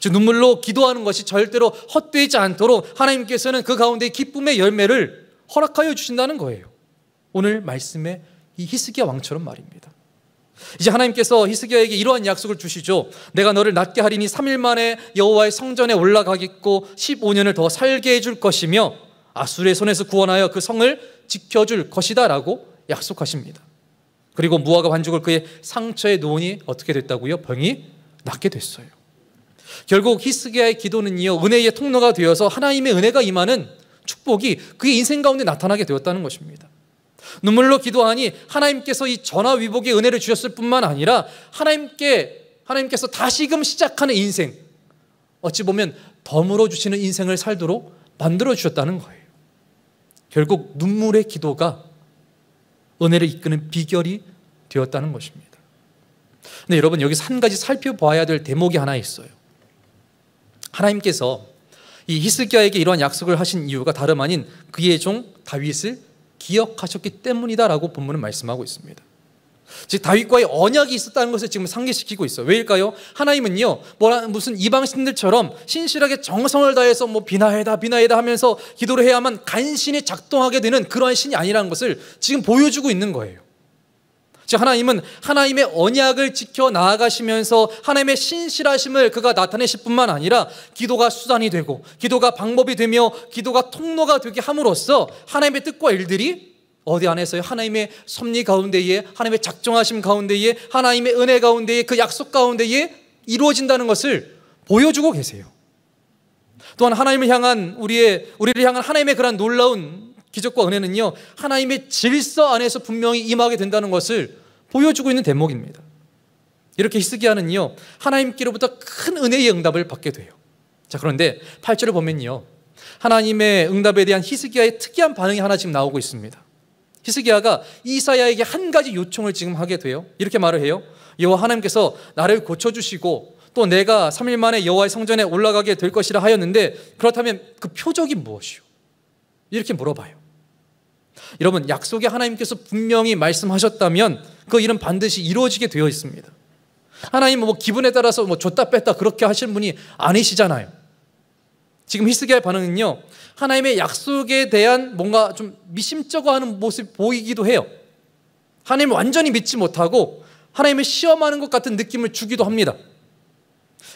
즉 눈물로 기도하는 것이 절대로 헛되지 않도록 하나님께서는 그 가운데 기쁨의 열매를 허락하여 주신다는 거예요. 오늘 말씀의 이 히스기야 왕처럼 말입니다. 이제 하나님께서 히스기야에게 이러한 약속을 주시죠. 내가 너를 낫게 하리니 3일 만에 여호와의 성전에 올라가겠고 15년을 더 살게 해줄 것이며 아수르의 손에서 구원하여 그 성을 지켜줄 것이다 라고 약속하십니다. 그리고 무화과 반죽을 그의 상처에 놓으니 어떻게 됐다고요? 병이 낫게 됐어요. 결국 히스기야의 기도는요, 은혜의 통로가 되어서 하나님의 은혜가 임하는 축복이 그의 인생 가운데 나타나게 되었다는 것입니다. 눈물로 기도하니 하나님께서 이 전화위복의 은혜를 주셨을 뿐만 아니라 하나님께서 다시금 시작하는 인생, 어찌 보면 덤으로 주시는 인생을 살도록 만들어 주셨다는 거예요. 결국 눈물의 기도가 은혜를 이끄는 비결이 되었다는 것입니다. 근데 여러분, 여기서 한 가지 살펴봐야 될 대목이 하나 있어요. 하나님께서 이 히스기야에게 이러한 약속을 하신 이유가 다름 아닌 그의 종 다윗을 기억하셨기 때문이다라고 본문은 말씀하고 있습니다. 즉 다윗과의 언약이 있었다는 것을 지금 상기시키고 있어요. 왜일까요? 하나님은요, 무슨 이방신들처럼 신실하게 정성을 다해서 비나해다 하면서 기도를 해야만 간신히 작동하게 되는 그러한 신이 아니라는 것을 지금 보여주고 있는 거예요. 즉 하나님은 하나님의 언약을 지켜 나아가시면서 하나님의 신실하심을 그가 나타내실 뿐만 아니라 기도가 수단이 되고 기도가 방법이 되며 기도가 통로가 되게 함으로써 하나님의 뜻과 일들이 어디 안에서요? 하나님의 섭리 가운데에, 하나님의 작정하심 가운데에, 하나님의 은혜 가운데에, 그 약속 가운데에 이루어진다는 것을 보여주고 계세요. 또한 하나님을 향한 우리를 향한 하나님의 그런 놀라운 기적과 은혜는요, 하나님의 질서 안에서 분명히 임하게 된다는 것을 보여주고 있는 대목입니다. 이렇게 히스기야는요, 하나님께로부터 큰 은혜의 응답을 받게 돼요. 자, 그런데 8절을 보면요, 하나님의 응답에 대한 히스기야의 특이한 반응이 하나 지금 나오고 있습니다. 히스기야가 이사야에게 한 가지 요청을 지금 하게 돼요. 이렇게 말을 해요. 여호와 하나님께서 나를 고쳐주시고 또 내가 3일 만에 여호와의 성전에 올라가게 될 것이라 하였는데 그렇다면 그 표적이 무엇이요? 이렇게 물어봐요. 여러분, 약속이 하나님께서 분명히 말씀하셨다면 그 일은 반드시 이루어지게 되어 있습니다. 하나님은 기분에 따라서 줬다 뺐다 그렇게 하시는 분이 아니시잖아요. 지금 히스기야의 반응은요, 하나님의 약속에 대한 뭔가 좀 미심쩍어하는 모습이 보이기도 해요. 하나님을 완전히 믿지 못하고 하나님을 시험하는 것 같은 느낌을 주기도 합니다.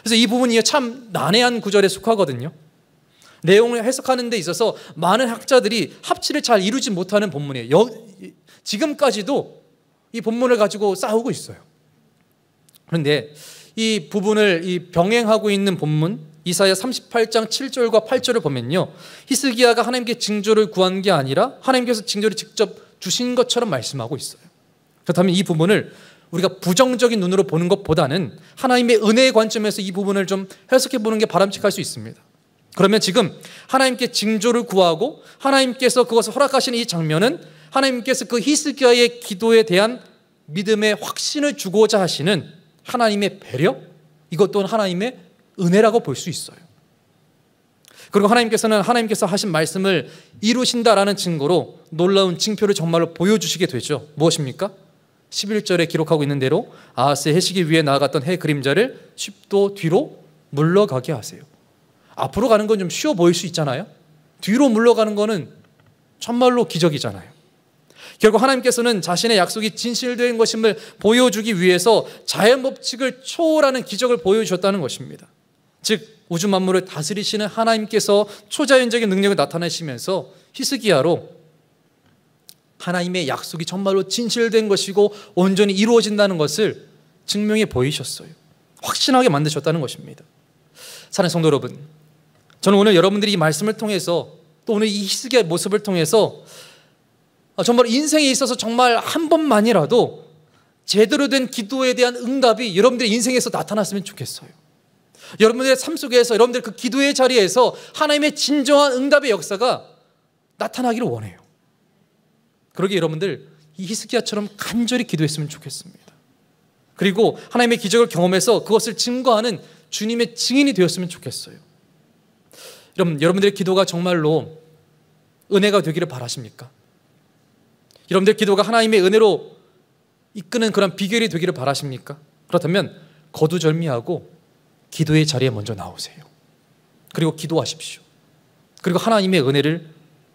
그래서 이 부분이 참 난해한 구절에 속하거든요. 내용을 해석하는 데 있어서 많은 학자들이 합치를 잘 이루지 못하는 본문이에요. 지금까지도 이 본문을 가지고 싸우고 있어요. 그런데 이 부분을 병행하고 있는 본문 이사야 38장 7절과 8절을 보면요, 히스기야가 하나님께 징조를 구한 게 아니라 하나님께서 징조를 직접 주신 것처럼 말씀하고 있어요. 그렇다면 이 부분을 우리가 부정적인 눈으로 보는 것보다는 하나님의 은혜의 관점에서 이 부분을 좀 해석해 보는 게 바람직할 수 있습니다. 그러면 지금 하나님께 징조를 구하고 하나님께서 그것을 허락하시는 이 장면은 하나님께서 그 히스기야의 기도에 대한 믿음의 확신을 주고자 하시는 하나님의 배려, 이것 또한 하나님의 은혜라고 볼 수 있어요. 그리고 하나님께서 하신 말씀을 이루신다라는 증거로 놀라운 징표를 정말로 보여주시게 되죠. 무엇입니까? 11절에 기록하고 있는 대로 아하스의 해시기 위에 나아갔던 해 그림자를 10도 뒤로 물러가게 하세요. 앞으로 가는 건 좀 쉬워 보일 수 있잖아요. 뒤로 물러가는 거는 정말로 기적이잖아요. 결국 하나님께서는 자신의 약속이 진실된 것임을 보여주기 위해서 자연 법칙을 초월하는 기적을 보여주셨다는 것입니다. 즉 우주 만물을 다스리시는 하나님께서 초자연적인 능력을 나타내시면서 히스기야로 하나님의 약속이 정말로 진실된 것이고 온전히 이루어진다는 것을 증명해 보이셨어요. 확신하게 만드셨다는 것입니다. 사랑하는 성도 여러분, 저는 오늘 여러분들이 이 말씀을 통해서 또 오늘 이 히스기야의 모습을 통해서 정말 인생에 있어서 정말 한 번만이라도 제대로 된 기도에 대한 응답이 여러분들의 인생에서 나타났으면 좋겠어요. 여러분들의 삶 속에서 여러분들 그 기도의 자리에서 하나님의 진정한 응답의 역사가 나타나기를 원해요. 그러기에 여러분들 이 히스기야처럼 간절히 기도했으면 좋겠습니다. 그리고 하나님의 기적을 경험해서 그것을 증거하는 주님의 증인이 되었으면 좋겠어요. 여러분들의 기도가 정말로 은혜가 되기를 바라십니까? 여러분들 기도가 하나님의 은혜로 이끄는 그런 비결이 되기를 바라십니까? 그렇다면 거두절미하고 기도의 자리에 먼저 나오세요. 그리고 기도하십시오. 그리고 하나님의 은혜를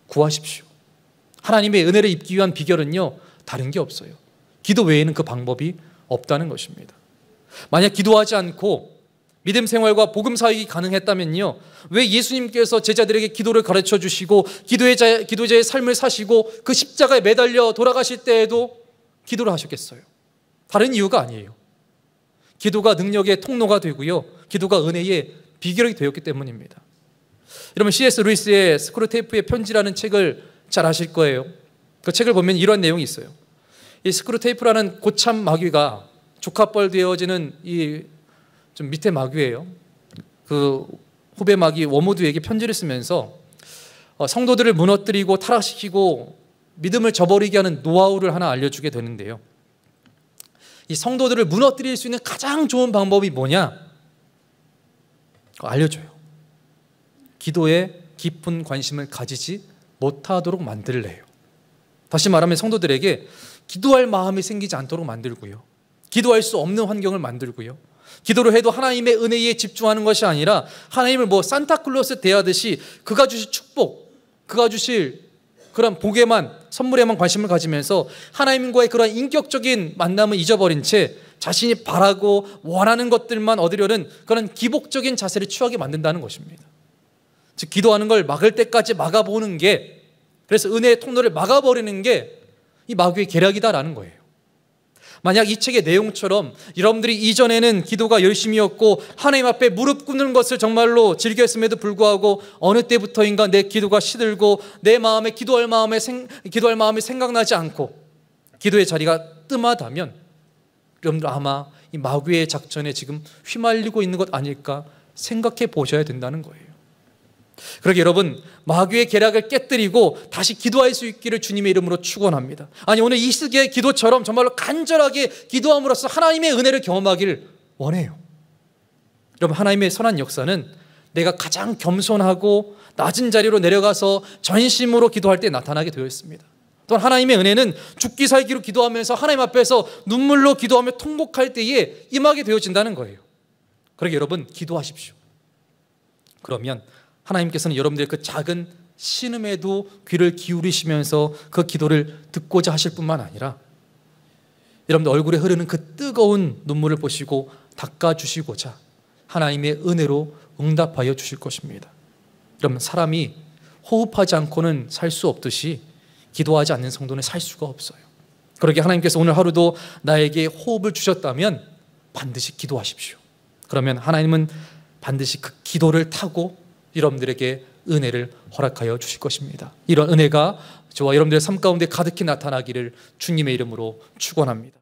구하십시오. 하나님의 은혜를 입기 위한 비결은요, 다른 게 없어요. 기도 외에는 그 방법이 없다는 것입니다. 만약 기도하지 않고 믿음 생활과 복음 사역이 가능했다면요, 왜 예수님께서 제자들에게 기도를 가르쳐 주시고 기도자의 삶을 사시고 그 십자가에 매달려 돌아가실 때에도 기도를 하셨겠어요? 다른 이유가 아니에요. 기도가 능력의 통로가 되고요, 기도가 은혜의 비결이 되었기 때문입니다. 여러분, C.S. 루이스의 스크루테이프의 편지라는 책을 잘 아실 거예요. 그 책을 보면 이런 내용이 있어요. 이 스크루테이프라는 고참 마귀가 조카뻘 되어지는 이 좀 밑에 마귀예요. 그 후배 마귀 워무드에게 편지를 쓰면서 성도들을 무너뜨리고 타락시키고 믿음을 저버리게 하는 노하우를 하나 알려주게 되는데요. 이 성도들을 무너뜨릴 수 있는 가장 좋은 방법이 뭐냐? 알려줘요. 기도에 깊은 관심을 가지지 못하도록 만들래요. 다시 말하면 성도들에게 기도할 마음이 생기지 않도록 만들고요, 기도할 수 없는 환경을 만들고요, 기도를 해도 하나님의 은혜에 집중하는 것이 아니라 하나님을 산타클로스 대하듯이 그가 주실 축복, 그가 주실 그런 복에만, 선물에만 관심을 가지면서 하나님과의 그런 인격적인 만남을 잊어버린 채 자신이 바라고 원하는 것들만 얻으려는 그런 기복적인 자세를 취하게 만든다는 것입니다. 즉, 기도하는 걸 막을 때까지 막아보는 게, 그래서 은혜의 통로를 막아버리는 게 이 마귀의 계략이다라는 거예요. 만약 이 책의 내용처럼 여러분들이 이전에는 기도가 열심이었고 하나님 앞에 무릎 꿇는 것을 정말로 즐겼음에도 불구하고 어느 때부터인가 내 기도가 시들고 내 마음에 기도할 마음이 생각나지 않고 기도의 자리가 뜸하다면 여러분들 아마 이 마귀의 작전에 지금 휘말리고 있는 것 아닐까 생각해 보셔야 된다는 거예요. 그러게 여러분, 마귀의 계략을 깨뜨리고 다시 기도할 수 있기를 주님의 이름으로 축원합니다. 아니, 오늘 이 시기의 기도처럼 정말로 간절하게 기도함으로써 하나님의 은혜를 경험하기를 원해요. 여러분, 하나님의 선한 역사는 내가 가장 겸손하고 낮은 자리로 내려가서 전심으로 기도할 때 나타나게 되어 있습니다. 또한 하나님의 은혜는 죽기 살기로 기도하면서 하나님 앞에서 눈물로 기도하며 통곡할 때에 임하게 되어진다는 거예요. 그러게 여러분, 기도하십시오. 그러면 하나님께서는 여러분들의 그 작은 신음에도 귀를 기울이시면서 그 기도를 듣고자 하실 뿐만 아니라 여러분들 얼굴에 흐르는 그 뜨거운 눈물을 보시고 닦아주시고자 하나님의 은혜로 응답하여 주실 것입니다. 여러분, 사람이 호흡하지 않고는 살 수 없듯이 기도하지 않는 성도는 살 수가 없어요. 그러게 하나님께서 오늘 하루도 나에게 호흡을 주셨다면 반드시 기도하십시오. 그러면 하나님은 반드시 그 기도를 타고 여러분들에게 은혜를 허락하여 주실 것입니다. 이런 은혜가 저와 여러분들의 삶 가운데 가득히 나타나기를 주님의 이름으로 축원합니다.